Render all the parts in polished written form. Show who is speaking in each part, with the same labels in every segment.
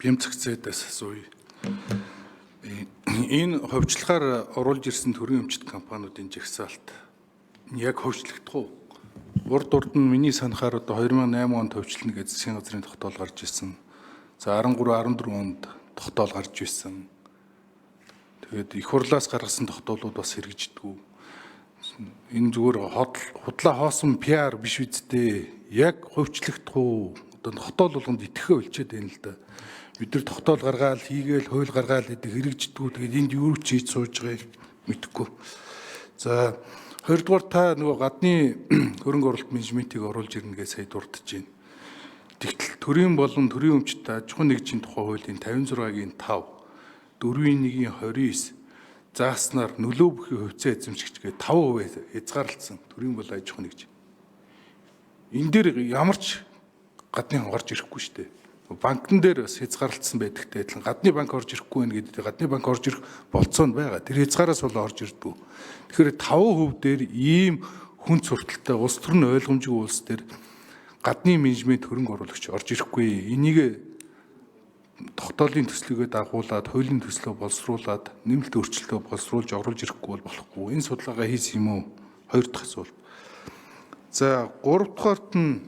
Speaker 1: Бямцагцайдаас асууя. Энэ ховчлохоор оруулж ирсэн төрийн өмчит компаниудын жагсаалт яг ховчлогдох уу? Урд нь миний санахаар одоо 2008 онд ховчлно гэж засгийн газрын тогтоол гарч ирсэн. За 13, 14 онд тогтоол гарч ирсэн. Тэгээд их хурлаас гаргасан тогтоолууд бас хэрэгждэг. Энэ зүгээр худлаа хоосон PR биш үсттэй. Яг ховчлогдох уу? Одоо тогтоол болгонд итгэхээ болчиход байна л да. Бид нар тогтоол гаргаал, хийгээл, хууль гаргаал гэдэг хэрэгждэг. Тэгээд энд юу ч хийж сууж байгааг мэдэхгүй. За 20 дугаар та нөгөө гадны хөрөнгө оруулалт менежментийг оруулж ирнэ гэж сая дурдж байна. Тэгтэл төрийн болон төрийн өмчит аж ахуйн нэгжийн тухай хуулийн 56-гийн 5, 4-ийн 1-ийн 29 зааснаар нөлөө бүхий хувьцаа эзэмшигчгээ 5% хязгаарлалсан төрийн бол аж ахуйн нэгж. Энэ дээр ямар ч гадны хан орж ирэхгүй шүү дээ. Банкн дээр бас хязгаарлалсан байдагтай адилхан гадны банк орж ирэхгүй байх гэдэг гадны банк орж ирэх болцоо нь байгаа. Тэр хязгаараас бол орж ирдэг. Тэгэхээр 5% дээр ийм хүн сурталтай улс төр нь ойлгомжгүй улс дээр гадны менежмент хөрөнгө оруулагч орж ирэхгүй. Энийг тогтоолын төслийгөө дагуулад, хуулийн төслөө боловсруулад, нэмэлт өөрчлөлтөө боловсруулж оруулж ирэхгүй бол болохгүй. Энэ судалгаа хийсэн юм уу? Хоёр дахь асуулт. За, гурав дахьт нь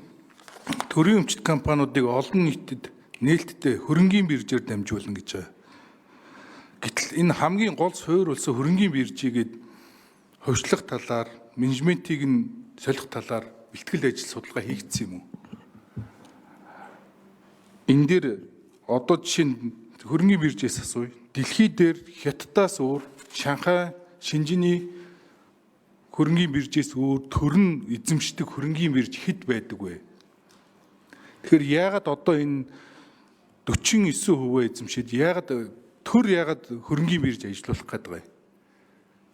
Speaker 1: төрийн өмчит компаниудыг олон нийтэд нээлттэй хөрөнгийн биржээр дамжуулна гэж байгаа. Гэтэл энэ хамгийн гол суурь болсон хөрөнгийн биржигээд ховчлох талаар, менежментийг нь солих талаар бэлтгэл ажил судалгаа хийгдсэн юм уу? Энэ дээр одоо жишээ нь хөрөнгийн биржээс асууя. Дэлхий дээр Хятадаас өөр Шанхай, Шинжиний хөрөнгийн биржээс өөр төрн эзэмшдэг хөрөнгийн бирж хэд байдаг вэ? Тэгэхээр яагаад одоо энэ 49% эзэмшээд яагаад хөрөнгийн бирж ажиллах гэдэг вэ?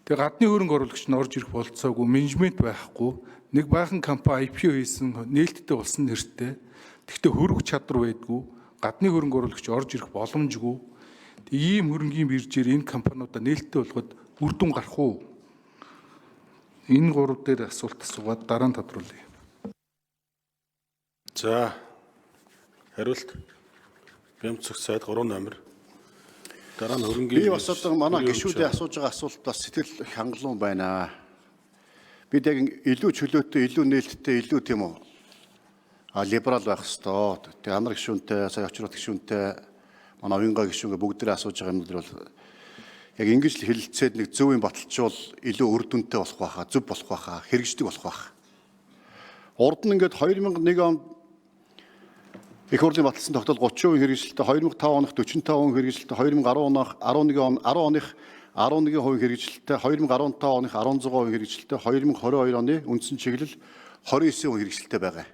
Speaker 1: Тэгээ гадны хөрөнгө оруулагч нь орж ирэх болцоогүй, менежмент байхгүй, нэг баахан компани IPO хийсэн нээлттэй болсон нэртэй. Тэгвэл хөрөх чадвар байдгүй, гадны хөрөнгө оруулагч орж ирэх боломжгүй. Ийм хөрөнгийн биржээр энэ компаниудаа нээлттэй болгоход үр дүн гарах уу? Энэ гурав дээр асуулт асуугаад дараа нь тодруулъя.
Speaker 2: За, хариулт. Бямцагцайд 3 номер. Дараа нь хөрөнгийн
Speaker 3: би бас одоо манай гишүүдээ асууж байгаа асуулт бас сэтгэл хангалуун байна. Бид яг илүү чөлөөтэй, илүү нээлттэй, илүү тийм үү либерал байх ёстой. Тэгээ амар гишүүнтэй, сая очрот гишүүнтэй, манай оюунгаа гишүүнгээ бүгдээрээ асууж байгаа юмнууд бол яг ингэж л хэлэлцээд нэг зөв юм баталчвал илүү үр дүнтэй болох байхаа, зөв болох байхаа, хэрэгждэг болох байх. Урд нь ингээд 2001 онд их хурлын баталсан тогтоол 30% хэрэгжилттэй, 2005 оных 45% хэрэгжилттэй, 2010 оных 11% хэрэгжилттэй, 2015 оных 16% хэрэгжилттэй, 2022 оны үндсэн чиглэл 29% хэрэгжилттэй байгаа.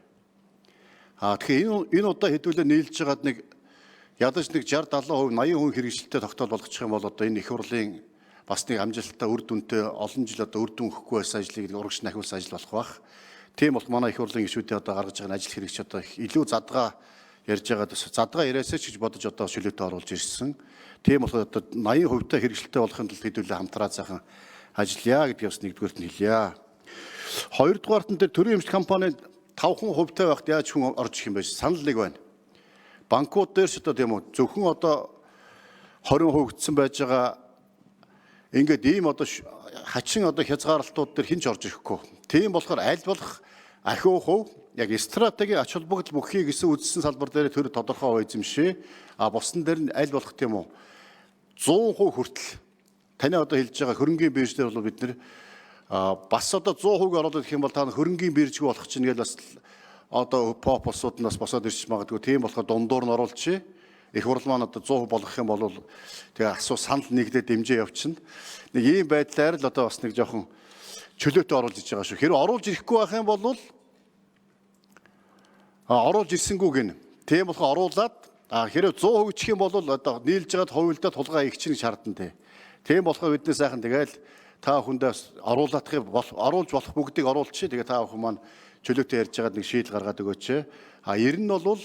Speaker 3: Тэгэхээр энэ удаа хэдүүлээ нийлж байгаад нэг ядаж нэг 60-70%, 80% хэрэгжилттэй тогтоол болгочих юм бол одоо энэ их хурлын бас нэг амжилттай үр дүнтэй олон жил одоо үр дүн өгөхгүй байсан ажлыг урагш нахиулсан ажил болох байх. Тийм бол манай их хурлын гишүүдээ одоо гаргаж байгаа ажил хэрэгч одоо илүү задгаа ярьж байгаа төс задгаа яриасаа ч гэж бодож одоо чөлөөтэй оруулж ирсэн. Тийм болохоор одоо 80% та хэрэгжилттэй болохын тулд хэдүүлээ хамтраа заахан ажиллая гэдгийг бас нэгдүгээрт нь хэлье. Хоёрдугаарт нь төрийн эмч компанид 5% та байхад яаж хүн орж ирэх юм бэ? Санал нэг байна. Банкуд дээр ч одоо тийм үү зөвхөн одоо 20% гэсэн байж байгаа ингээд ийм одоо хачин одоо хязгаарлалтууд дээр хэн ч орж ирэхгүй. Тийм болохоор аль болох ахиу хувь яг стратегийн ач холбогдол бүхий гэсэн үзсэн салбар дээр төр тодорхой эзэмшээ. Бусан дээр нь аль болох тийм үү 100% хүртэл таны одоо хэлж байгаа хөрөнгийн бирж дээр бол бид нэр бас одоо 100% оруулах гэх юм бол та хөрөнгийн биржгүй болох чинь гэж бас одоо поп улсууд нь бас босоод ирж магадгүй. Тийм болохоор дундуур нь оруулчих. Их хурл маань одоо 100% болгох юм бол тэгээ асуу санал нэгдээд дэмжээ явчихна. Нэг ийм байдлаар л одоо бас нэг жоохон чөлөөтэй оруулж иж байгаа шүү. Хэрэв оруулж ирэхгүй байх юм бол оруулж ирсэнгүү гин. Тийм болохоор оруулаад хэрэв 100% чих юм бол одоо нийлж байгаад хувилдаа тулгаа их чинь шаардсан тий. Тийм болохоор бидний сайхан тэгээл та хүндээ оруулж болох бүгдийг оруулчих. Тэгээ та бүхэн маань чөлөөтэй ярьж байгаад нэг шийдэл гаргаад өгөөч. Ер нь бол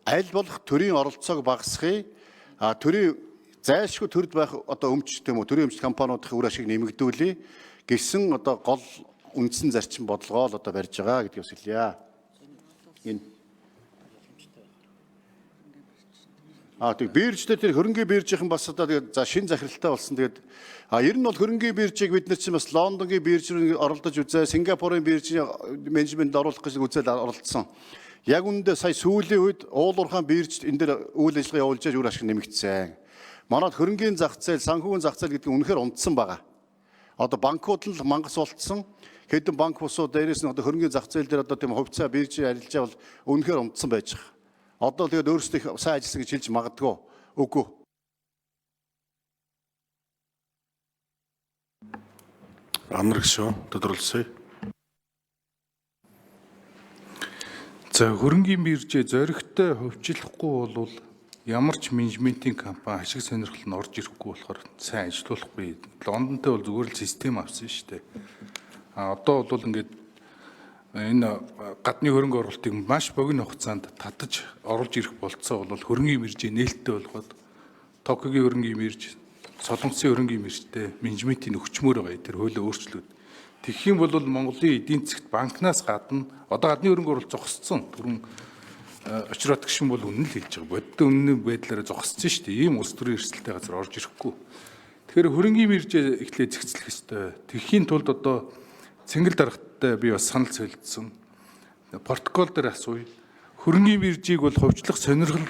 Speaker 3: аль болох төрийн оролцоог багасгахыг төрийн зайлшгүй төрд байх одоо өмч тийм үү төрийн өмч компаниудын үр ашиг нэмэгдүүлээ гэсэн одоо гол үндсэн зарчим бодлогоо л одоо барьж байгаа гэдгийг хэлье. Энэ тэг биржтэй тэр хөрөнгийн биржийн бас одоо тэгээд за шин захиралтай болсон. Тэгээд ер нь бол хөрөнгийн биржийг бид нар чинь бас Лондонгийн бирж рүү оролдож үзээ, Сингапурын биржийн менежментэд оруулах гэж үзэл оролдсон. Яг үүндээ сая сүүлийн үед уулуурхаан бирж энэ дээр үйл ажиллагаа явуулж үр ашиг нэмэгдсэн. Манайд хөрөнгийн зах зээл, санхүүгийн зах зээл гэдэг нь үнэхээр унтсан байгаа. Одоо банкуд л мангас болтсон. Хэдэн банк бусууд дээрээс нь одоо хөрөнгийн зах зээл дээр одоо тийм хувьцаа биржийн арилжаа бол үнэхээр унтсан байж байгаа. Одоо тэгээд өөрсдөө их сайн ажилласан гэж хэлж магадгүй. Үгүй.
Speaker 2: Амар гişүү тодорхойлсоё.
Speaker 1: За хөрөнгийн биржээ зоригтой хөвчлөхгүй бол ямар ч менежментийн компани ашиг сонирхол нь орж ирэхгүй болохоор сайн ажиллахгүй. Лондонтой бол зүгээр л систем авсан шүү дээ. Одоо бол ингээд энэ гадны хөрөнгө оруулалтыг маш богино хугацаанд татаж оруулж ирэх болцоо бол хөрөнгийн биржээ нээлттэй болгоод Токиогийн хөрөнгийн бирж, Солонгосын хөрөнгийн биржтэй менежментийн өгчмөр байгаа тэр хуулиа өөрчлөөд. Тэгэх юм бол Монголын эдийн засгт банкнаас гадна одоо гадны хөрөнгө оруулалт зогссон. Түрүүн очроод гişүн бол үнэн л хэлж байгаа. Бодит үнэн байдлаараа зогссон шүү дээ. Ийм улс төрийн эрсдэлтэй газар орж ирэхгүй. Тэгэхээр хөрөнгийн биржээ эхлээд зэгцлэх ёстой. Тэгхийн тулд одоо цэнгэл дарагттай би бас санал солилцсон. Протокол дээр асууя. Хөрөнгийн биржийг бол хувьчлах сонирхол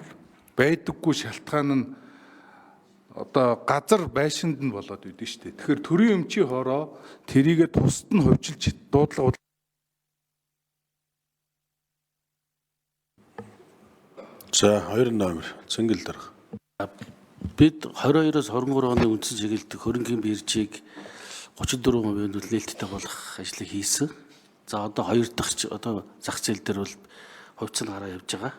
Speaker 1: байдаггүй шалтгаан нь одоо газар байшинд нь болоод идэв шүү дээ. Тэгэхээр төрийн өмчийн хороо тэрийгэ тусад нь хувьчилж дуудлага.
Speaker 2: За 2 номер цэнгэл дарга.
Speaker 4: Бид 22-оос 23 оны үндсэн чиглэлд хөрөнгийн биржийг 34% нээлттэй болгох ажлыг хийсэн. За одоо 2 дахь одоо зах зээл дээр бол хувьцаа нь гараа явж байгаа.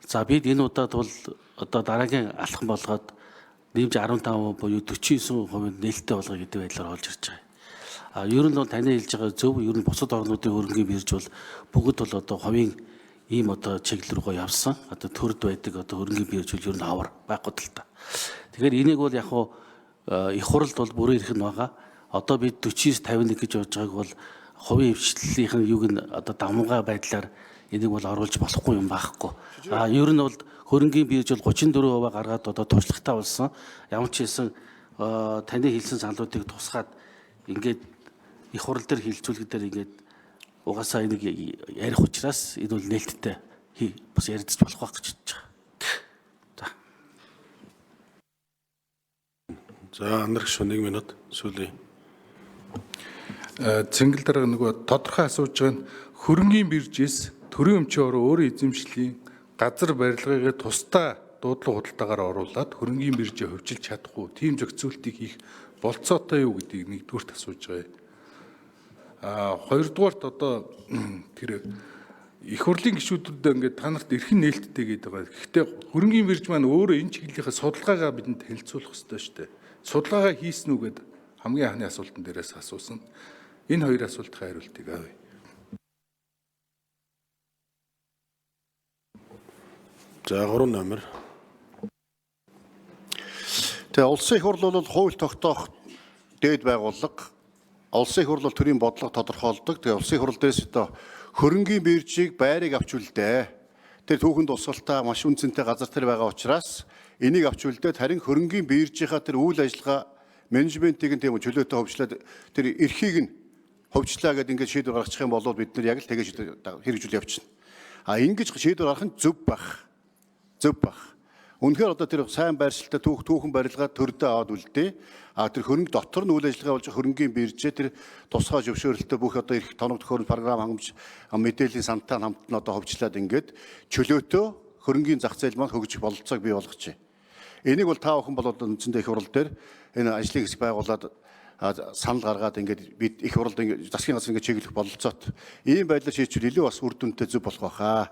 Speaker 4: За бид энэ удаад бол одоо дараагийн алхам болгоод нэмж 15% буюу 49% нээлттэй болгоё гэдэг байдлаар олж ирж байгаа. Ер нь бол таны хэлж байгаа зөв. Ер нь бусад орнуудын хөрөнгийн бирж бол бүгд бол одоо хувийн ийм одоо чиглэл рүүгээ явсан. Одоо төрд байдаг одоо хөрөнгийн бирж бол ер нь хавар байхгүй л та. Тэгэхээр энийг бол яг хуу их хурлд бол бүрэн ирэх нь байгаа. Одоо бид 49-51 гэж явж байгааг бол хувийн хвшллийн юуг нь одоо давмгай байдлаар энийг бол оруулж болохгүй юм байхгүй. Ер нь бол хөрөнгийн бирж бол 34% гаргаад одоо туршлагатай болсон. Ямар ч хэлсэн таны хэлсэн саналуудыг тусгаад ингээд их хурал дээр хилцүүлэхдээ ингээд угаасаа энийг ярих учраас энэ бол нээлттэй бас яригдчих болох байх гэж бодож байгаа.
Speaker 2: За анар гişүү 1 минут сүүлийн.
Speaker 1: Цэнгэл дарга нөгөө тодорхой асууж байгаа нь хөрөнгийн биржээс төрийн өмчийн хороо өөрийн эзэмшлийн газар барилгыг тусдаа дуудлага худалдаагаар оруулаад хөрөнгийн биржээ хувьчилж чадахгүй тийм зохицуултыг хийх болцоотой юу гэдгийг нэгдүгürt асууж байгаа. Хоёрдугаарт одоо тэр их хурлын гишүүдүүд ингээд та нарт эрхэн нээлттэй гэдэг байгаа. Гэхдээ хөрөнгийн бирж маань өөрөө энэ чиглэлийнхээ судалгаагаа бидэнд хэлцүүлэх ёстой шүү дээ. Судалгаагаа хийсэн үү гэд хамгийн анхны асуултан дээрээс асуусан. Энэ хоёр асуултын хариултыг авъя.
Speaker 2: За 3 номер.
Speaker 3: Тэгээ улсын их хурл бол хууль тогтоох дээд байгууллага. Улсын их хурл бол төрийн бодлого тодорхойлдог. Тэгээ улсын их хурл дээрээс одоо хөрөнгийн биржийг байрыг авч үлдээ. Тэр түүхэн тусгалтаа маш үнцэнтэй газар тэр байгаа учраас энийг авч үлдээд харин хөрөнгийн биржийнхаа тэр үйл ажиллагаа менежментийг нь тийм чөлөөтэй хөвчлээд тэр эрхийг нь хөвчлээ гэдэг ингээд шийдвэр гаргачих юм бол бид нар яг л тэгээ хэрэгжүүл явчихна. Ингэж шийдвэр гаргах нь зөв байх. Зөв байх. Үнэхээр одоо тэр сайн байршилтай түүхэн барилгаа төрдөө аваад үлдээ. Тэр хөрөнгө дотор нь үйл ажиллагаа болж хөрөнгийн биржээ тэр тусгай зөвшөөрөлтөй бүх одоо их тоног төхөөрөмж програм хангамж мэдээллийн сантай хамт нь одоо хөвчлээд ингээд чөлөөтэй хөрөнгийн зах зээл маань хөгжих бололцоог бий болгочих. Энийг бол та бүхэн болоод үндсэндээ их хурл дээр энэ ажлын хэсэг байгуулад санал гаргаад ингээд бид их хурлд ингээд засгийн газар ингээд чиглэх бололцоот ийм байдлаар шийдчихвэл илүү бас үр дүнтэй зөв болох байхаа.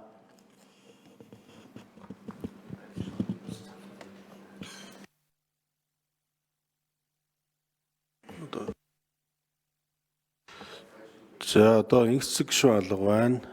Speaker 2: За одоо ингэсэг шүү алга байна.